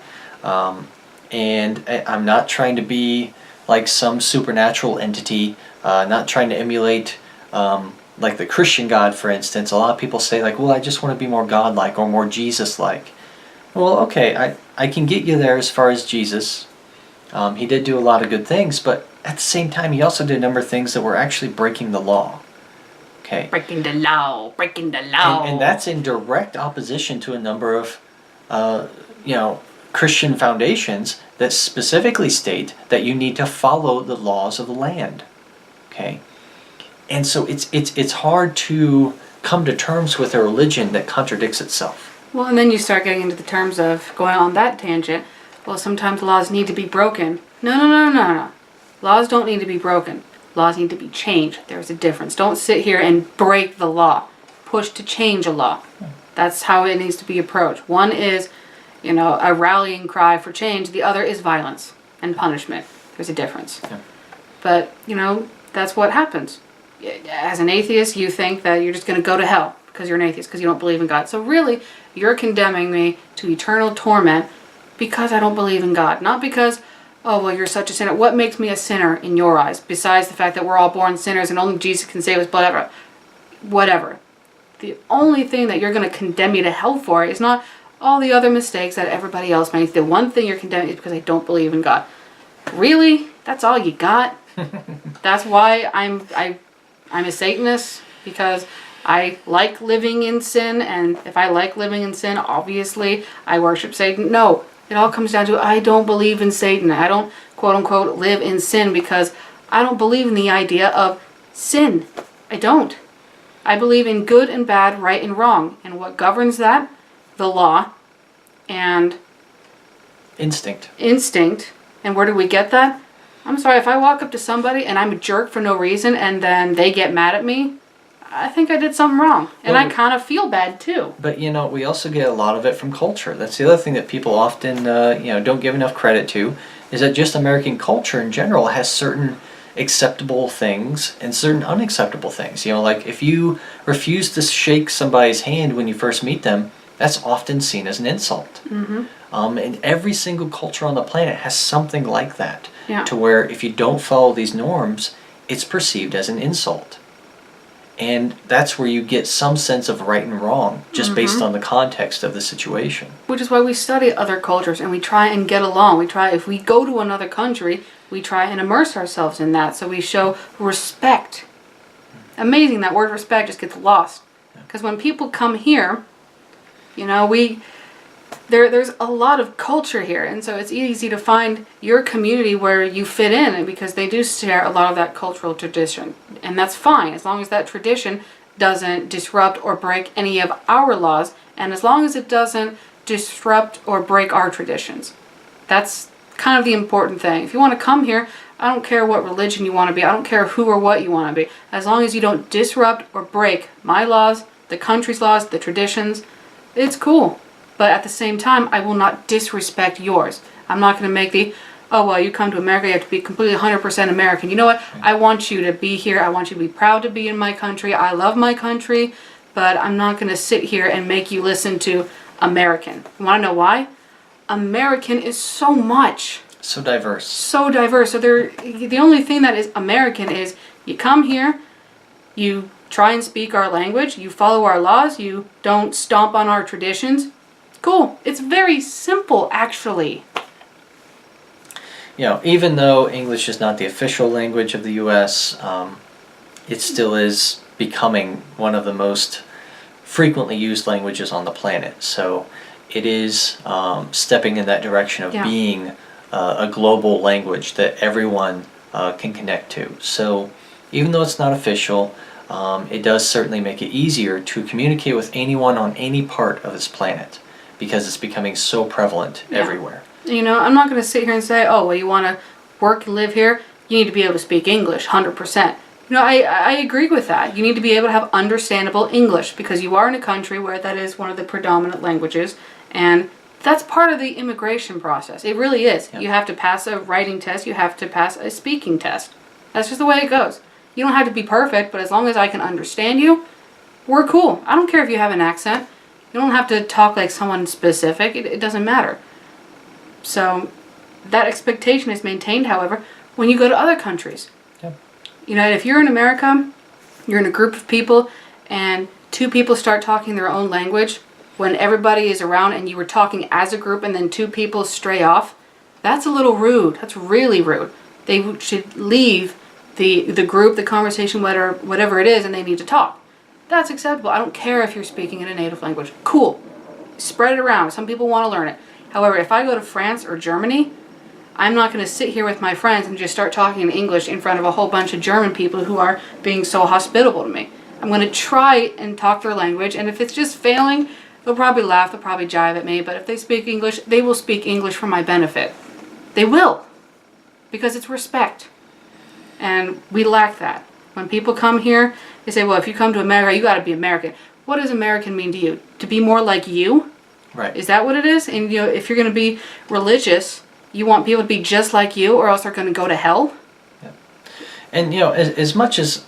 And I'm not trying to be like some supernatural entity, not trying to emulate like the Christian God, for instance. A lot of people say like, well, I just want to be more God-like or more Jesus-like. Well, okay, I can get you there as far as Jesus. He did do a lot of good things, but at the same time, he also did a number of things that were actually breaking the law. Okay. Breaking the law. And that's in direct opposition to a number of, Christian foundations that specifically state that you need to follow the laws of the land. Okay. And so it's hard to come to terms with a religion that contradicts itself. Well, and then you start getting into the terms of going on that tangent. Well, sometimes laws need to be broken. No. Laws don't need to be broken. Laws need to be changed. There's a difference. Don't sit here and break the law. Push to change a law. That's how it needs to be approached. One is, a rallying cry for change. The other is violence and punishment. There's a difference. Yeah. But, that's what happens. As an atheist, you think that you're just going to go to hell because you're an atheist, because you don't believe in God. So really, you're condemning me to eternal torment because I don't believe in God. Not because, oh, well, you're such a sinner. What makes me a sinner in your eyes, besides the fact that we're all born sinners and only Jesus can save us, whatever. The only thing that you're going to condemn me to hell for is not all the other mistakes that everybody else makes. The one thing you're condemning is because I don't believe in God. Really? That's all you got? That's why I'm a Satanist, because I like living in sin, and if I like living in sin, obviously I worship Satan. No, it all comes down to I don't believe in Satan. I don't, quote unquote, live in sin because I don't believe in the idea of sin. I don't. I believe in good and bad, right and wrong. And what governs that? The law and Instinct. And where do we get that? I'm sorry, if I walk up to somebody and I'm a jerk for no reason and then they get mad at me, I think I did something wrong. And I kind of feel bad too. But we also get a lot of it from culture. That's the other thing that people often don't give enough credit to, is that just American culture in general has certain acceptable things and certain unacceptable things. Like if you refuse to shake somebody's hand when you first meet them, that's often seen as an insult. Mm-hmm. And every single culture on the planet has something like that. Yeah. To where if you don't follow these norms, it's perceived as an insult. And that's where you get some sense of right and wrong, just based on the context of the situation. Which is why we study other cultures and we try and get along. If we go to another country, we try and immerse ourselves in that. So we show respect. Amazing, that word respect just gets lost. Because when people come here, there's a lot of culture here, and so it's easy to find your community where you fit in, because they do share a lot of that cultural tradition. And that's fine, as long as that tradition doesn't disrupt or break any of our laws, and as long as it doesn't disrupt or break our traditions. That's kind of the important thing. If you want to come here, I don't care what religion you want to be, I don't care who or what you want to be, as long as you don't disrupt or break my laws, the country's laws, the traditions, it's cool. But at the same time, I will not disrespect yours. I'm not going to make you come to America, you have to be completely 100% American. You know what? I want you to be here. I want you to be proud to be in my country. I love my country, but I'm not going to sit here and make you listen to American. You want to know why? American is so much. So diverse. So diverse. So the only thing that is American is you come here, you try and speak our language, you follow our laws, you don't stomp on our traditions. Cool. It's very simple, actually. Even though English is not the official language of the U.S., it still is becoming one of the most frequently used languages on the planet. So, it is stepping in that direction of Yeah. being a global language that everyone can connect to. So even though it's not official, it does certainly make it easier to communicate with anyone on any part of this planet, because it's becoming so prevalent everywhere. You know, I'm not going to sit here and say, oh, well, you want to work and live here, you need to be able to speak English 100%. You know, I agree with that. You need to be able to have understandable English, because you are in a country where that is one of the predominant languages, and that's part of the immigration process. It really is. Yep. You have to pass a writing test, you have to pass a speaking test. That's just the way it goes. You don't have to be perfect, but as long as I can understand you, we're cool. I don't care if you have an accent. You don't have to talk like someone specific. It doesn't matter. So that expectation is maintained, however, when you go to other countries. Yep. You know, if you're in America, you're in a group of people, and two people start talking their own language when everybody is around and you were talking as a group and then two people stray off, that's a little rude. That's really rude. They should leave the group, the conversation, whatever it is, and they need to talk. That's acceptable. I don't care if you're speaking in a native language. Cool. Spread it around. Some people want to learn it. However, if I go to France or Germany, I'm not going to sit here with my friends and just start talking in English in front of a whole bunch of German people who are being so hospitable to me. I'm going to try and talk their language, and if it's just failing, they'll probably laugh, they'll probably jive at me, but if they speak English, they will speak English for my benefit. They will. Because it's respect. And we lack that. When people come here, they say, well, if you come to America, you got to be American. What does American mean to you? To be more like you? Right. Is that what it is? And, you know, if you're going to be religious, you want people to be just like you, or else they're going to go to hell? Yeah. And, you know, as much as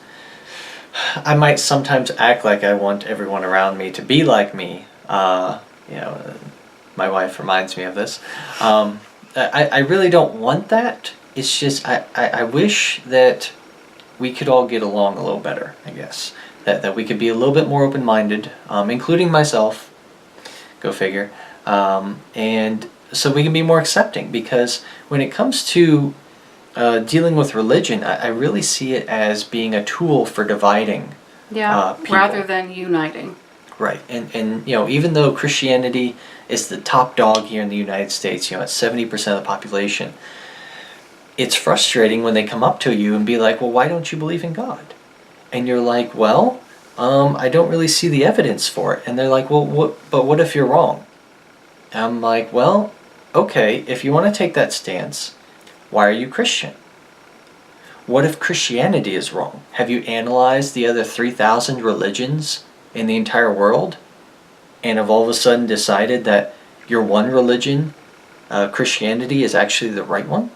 I might sometimes act like I want everyone around me to be like me, you know, my wife reminds me of this. I really don't want that. It's just I wish that we could all get along a little better, I guess. That we could be a little bit more open-minded, including myself. Go figure. And so we can be more accepting, because when it comes to dealing with religion, I really see it as being a tool for dividing people. Rather than uniting. Right. And you know, even though Christianity is the top dog here in the United States, you know, it's 70% of the population, it's frustrating when they come up to you and be like, well, why don't you believe in God? And you're like, well, I don't really see the evidence for it. And they're like, well, what if you're wrong? And I'm like, well, okay, if you want to take that stance, why are you Christian? What if Christianity is wrong? Have you analyzed the other 3,000 religions in the entire world, and have all of a sudden decided that your one religion, Christianity, is actually the right one?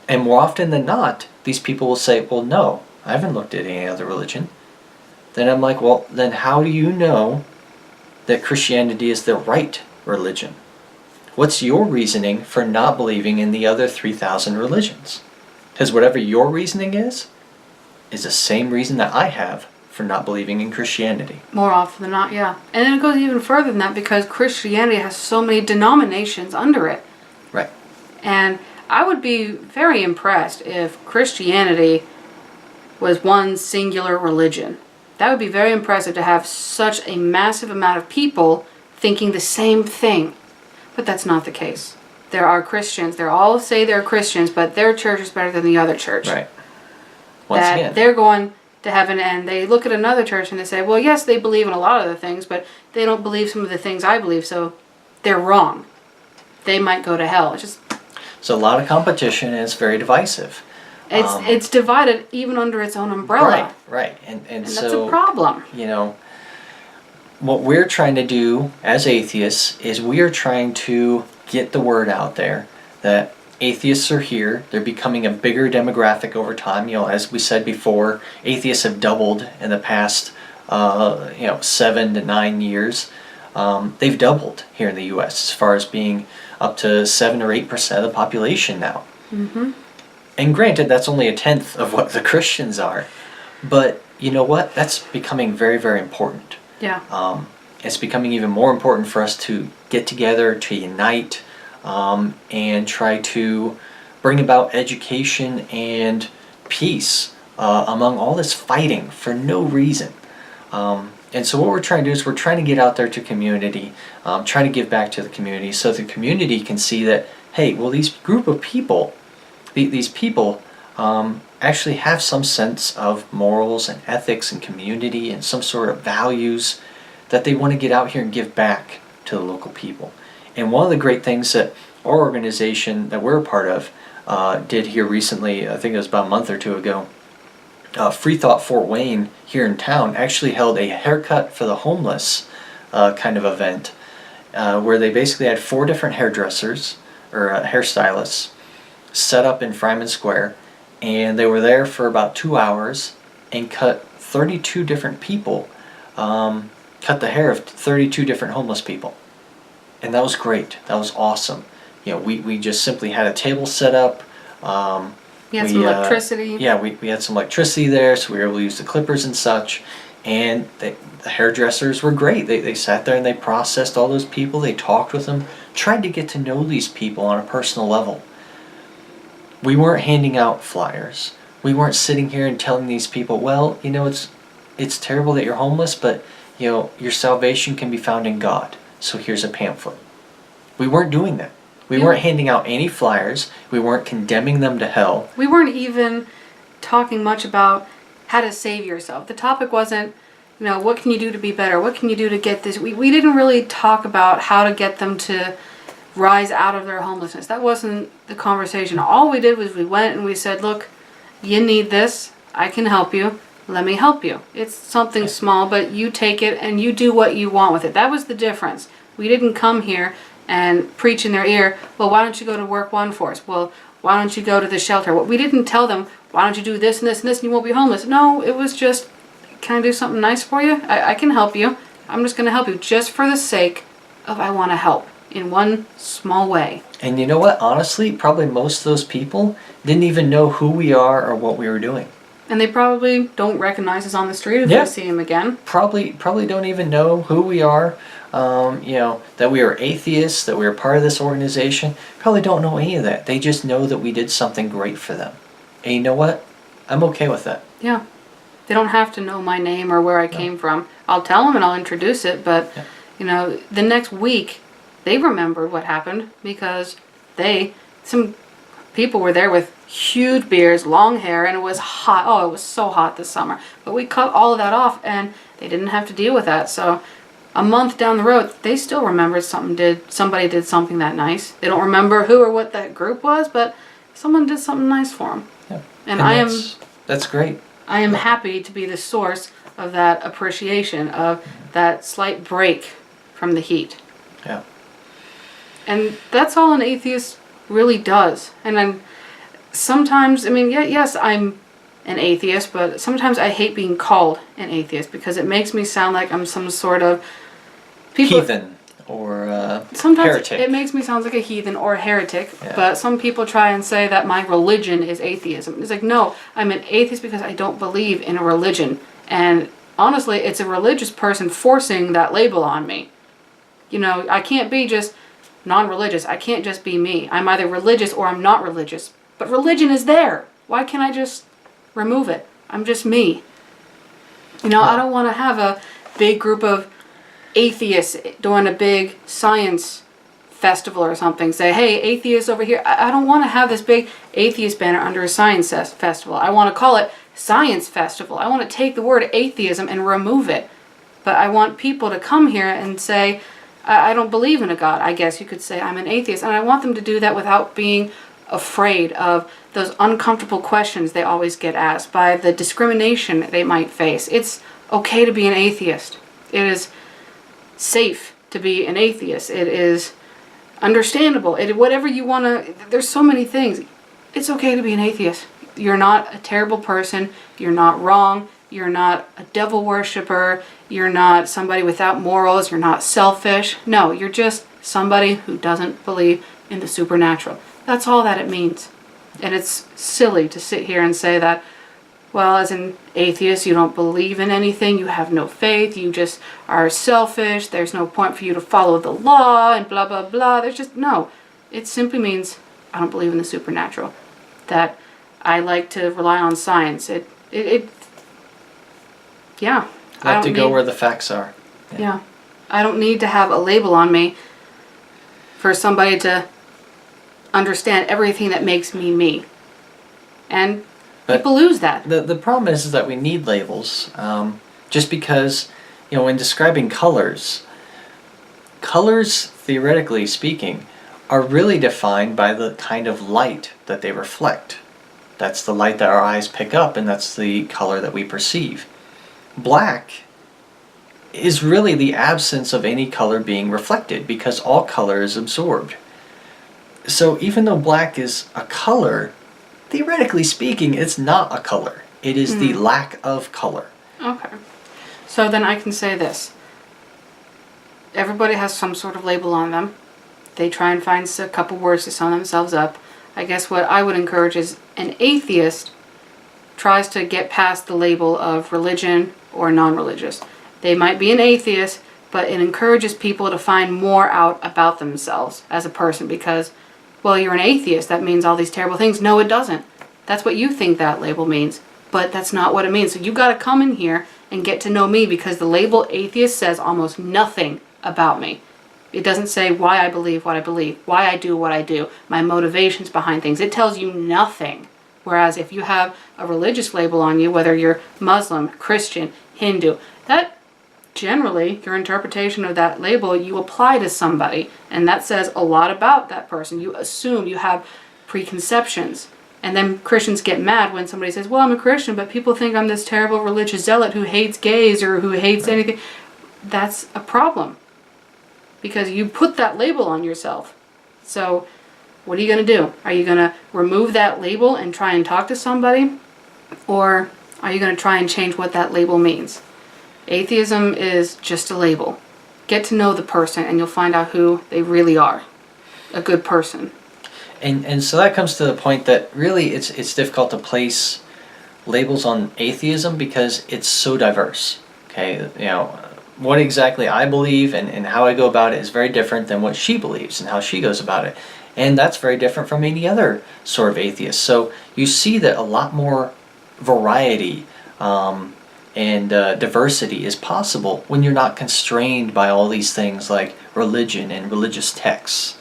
And more often than not, these people will say, well, no, I haven't looked at any other religion. Then I'm like, well, then how do you know that Christianity is the right religion? What's your reasoning for not believing in the other 3,000 religions? Because whatever your reasoning is the same reason that I have for not believing in Christianity. More often than not, yeah. And then it goes even further than that, because Christianity has so many denominations under it. Right. And I would be very impressed if Christianity was one singular religion. That would be very impressive, to have such a massive amount of people thinking the same thing. But that's not the case. There are Christians. They all say they're Christians, but their church is better than the other church. Right. Once again, they're going to heaven, and they look at another church and they say, well, yes, they believe in a lot of the things, but they don't believe some of the things I believe, so they're wrong. They might go to hell. It's just... So a lot of competition, and it's very divisive. It's divided even under its own umbrella. Right. And that's so, a problem. You know, what we're trying to do as atheists is we are trying to get the word out there that atheists are here. They're becoming a bigger demographic over time. You know, as we said before, atheists have doubled in the past 7 to 9 years. They've doubled here in the U.S. as far as being up to 7 or 8% of the population now. Mm-hmm. And granted, that's only a tenth of what the Christians are. But you know what? That's becoming very, very important. Yeah. It's becoming even more important for us to get together, to unite, and try to bring about education and peace among all this fighting for no reason. And so what we're trying to do is we're trying to get out there to community, trying to give back to the community so the community can see that, hey, well, these group of people, these people actually have some sense of morals and ethics and community and some sort of values that they want to get out here and give back to the local people. And one of the great things that our organization that we're a part of did here recently, I think it was about a month or two ago, Free Thought Fort Wayne here in town actually held a haircut for the homeless kind of event where they basically had 4 different hairdressers or hairstylists set up in Fryman Square, and they were there for about 2 hours and cut 32 different people, cut the hair of 32 different homeless people. And that was great. That was awesome. You know, we just simply had a table set up. You had some electricity. We had some electricity there, so we were able to use the clippers and such. And the hairdressers were great. They sat there and they processed all those people. They talked with them, tried to get to know these people on a personal level. We weren't handing out flyers. We weren't sitting here and telling these people, well, you know, it's terrible that you're homeless, but you know, your salvation can be found in God. So here's a pamphlet. We weren't doing that. We weren't handing out any flyers. We weren't condemning them to hell. We weren't even talking much about how to save yourself. The topic wasn't, you know, what can you do to be better? What can you do to get this? We didn't really talk about how to get them to rise out of their homelessness. That wasn't the conversation. All we did was we went and we said, look, you need this. I can help you. Let me help you. It's something small, but you take it and you do what you want with it. That was the difference. We didn't come here and preach in their ear, well, why don't you go to Work One for us? Well, why don't you go to the shelter? Well, we didn't tell them, why don't you do this and this and this and you won't be homeless. No, it was just, can I do something nice for you? I can help you. I'm just going to help you just for the sake of I want to help in one small way. And you know what? Honestly, probably most of those people didn't even know who we are or what we were doing. And they probably don't recognize us on the street if they see him again. Probably don't even know who we are. You know, that we are atheists, that we are part of this organization. Probably don't know any of that. They just know that we did something great for them. And you know what? I'm okay with that. Yeah. They don't have to know my name or where I came from. I'll tell them and I'll introduce it, but, you know, the next week, they remembered what happened because some people were there with huge beards, long hair, and it was hot. Oh, it was so hot this summer. But we cut all of that off and they didn't have to deal with that. So a month down the road, they still remembered somebody did something that nice. They don't remember who or what that group was, but someone did something nice for them. Yeah. And that's great. I am happy to be the source of that appreciation, of that slight break from the heat. Yeah. And that's all an atheist really does. And then sometimes, I mean, yes, I'm an atheist, but sometimes I hate being called an atheist because it makes me sound like I'm some sort of heathen or sometimes heretic. It makes me sound like a heathen or a heretic, but some people try and say that my religion is atheism. It's like, no, I'm an atheist because I don't believe in a religion. And honestly, it's a religious person forcing that label on me. You know, I can't be just non-religious. I can't just be me. I'm either religious or I'm not religious. But religion is there. Why can't I just remove it? I'm just me. You know, I don't want to have a big group of atheists doing a big science festival or something. Say, hey, atheists over here. I don't want to have this big atheist banner under a science festival. I want to call it Science Festival. I want to take the word atheism and remove it. But I want people to come here and say, I don't believe in a God. I guess you could say I'm an atheist. And I want them to do that without being afraid of those uncomfortable questions they always get asked, by the discrimination they might face. It's okay to be an atheist. It is safe to be an atheist. It is understandable. Whatever you want to, there's so many things. It's okay to be an atheist. You're not a terrible person. You're not wrong. You're not a devil worshiper. You're not somebody without morals. You're not selfish. No, you're just somebody who doesn't believe in the supernatural. That's all that it means. And it's silly to sit here and say that, well, as an atheist, you don't believe in anything, you have no faith, you just are selfish, there's no point for you to follow the law, and blah, blah, blah. There's just, no. It simply means I don't believe in the supernatural. That I like to rely on science. Yeah. I Have don't to go need, where the facts are. yeah. I don't need to have a label on me for somebody to understand everything that makes me me. And But people lose that. the problem is that we need labels, just because, when describing colors, colors, theoretically speaking, are really defined by the kind of light that they reflect. That's the light that our eyes pick up, and that's the color that we perceive. Black is really the absence of any color being reflected, because all color is absorbed. So even though black is a color, theoretically speaking, it's not a color. It is the lack of color. Okay. So then I can say this. Everybody has some sort of label on them. They try and find a couple words to sum themselves up. I guess what I would encourage is an atheist tries to get past the label of religion or non-religious. They might be an atheist, but it encourages people to find more out about themselves as a person because, well, you're an atheist, that means all these terrible things. No, it doesn't. That's what you think that label means, but that's not what it means. So you got to come in here and get to know me because the label atheist says almost nothing about me. It doesn't say why I believe what I believe, why I do what I do, my motivations behind things. It tells you nothing. Whereas if you have a religious label on you, whether you're Muslim, Christian, Hindu, that generally, your interpretation of that label, you apply to somebody, and that says a lot about that person. You assume, you have preconceptions. And then Christians get mad when somebody says, well, I'm a Christian, but people think I'm this terrible religious zealot who hates gays or who hates anything. That's a problem. Because you put that label on yourself. So, what are you going to do? Are you going to remove that label and try and talk to somebody? Or are you going to try and change what that label means? Atheism is just a label. Get to know the person and you'll find out who they really are. A good person. And so that comes to the point that really it's difficult to place labels on atheism because it's so diverse. Okay, what exactly I believe and how I go about it is very different than what she believes and how she goes about it. And that's very different from any other sort of atheist. So you see that a lot more variety and diversity is possible when you're not constrained by all these things like religion and religious texts.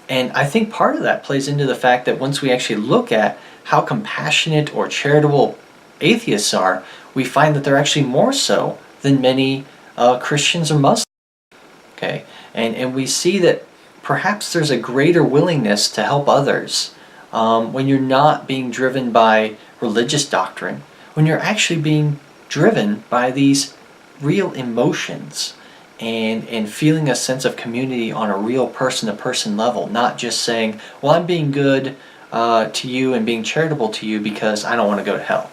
And I think part of that plays into the fact that once we actually look at how compassionate or charitable atheists are, we find that they're actually more so than many Christians or Muslims. Okay, and we see that perhaps there's a greater willingness to help others when you're not being driven by religious doctrine, when you're actually being driven by these real emotions and feeling a sense of community on a real person-to-person level, not just saying, well, I'm being good to you and being charitable to you because I don't want to go to hell.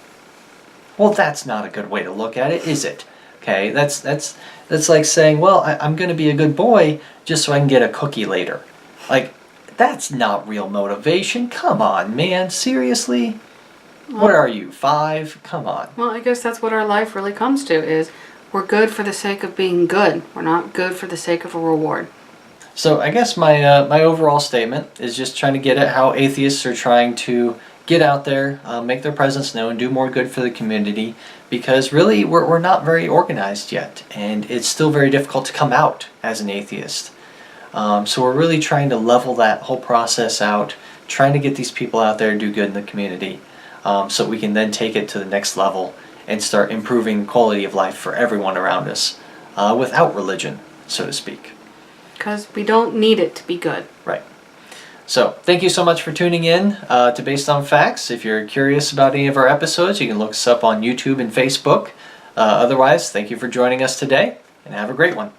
Well, that's not a good way to look at it, is it? Okay, that's like saying, well, I'm going to be a good boy just so I can get a cookie later. Like, that's not real motivation. Come on, man, seriously? What are you, 5? Come on. Well, I guess that's what our life really comes to is we're good for the sake of being good. We're not good for the sake of a reward. So I guess my overall statement is just trying to get at how atheists are trying to get out there, make their presence known, do more good for the community, because really we're not very organized yet, and it's still very difficult to come out as an atheist. So we're really trying to level that whole process out, trying to get these people out there to do good in the community, so we can then take it to the next level and start improving quality of life for everyone around us without religion, so to speak. Because we don't need it to be good. Right. So, thank you so much for tuning in to Based on Facts. If you're curious about any of our episodes, you can look us up on YouTube and Facebook. Otherwise, thank you for joining us today, and have a great one.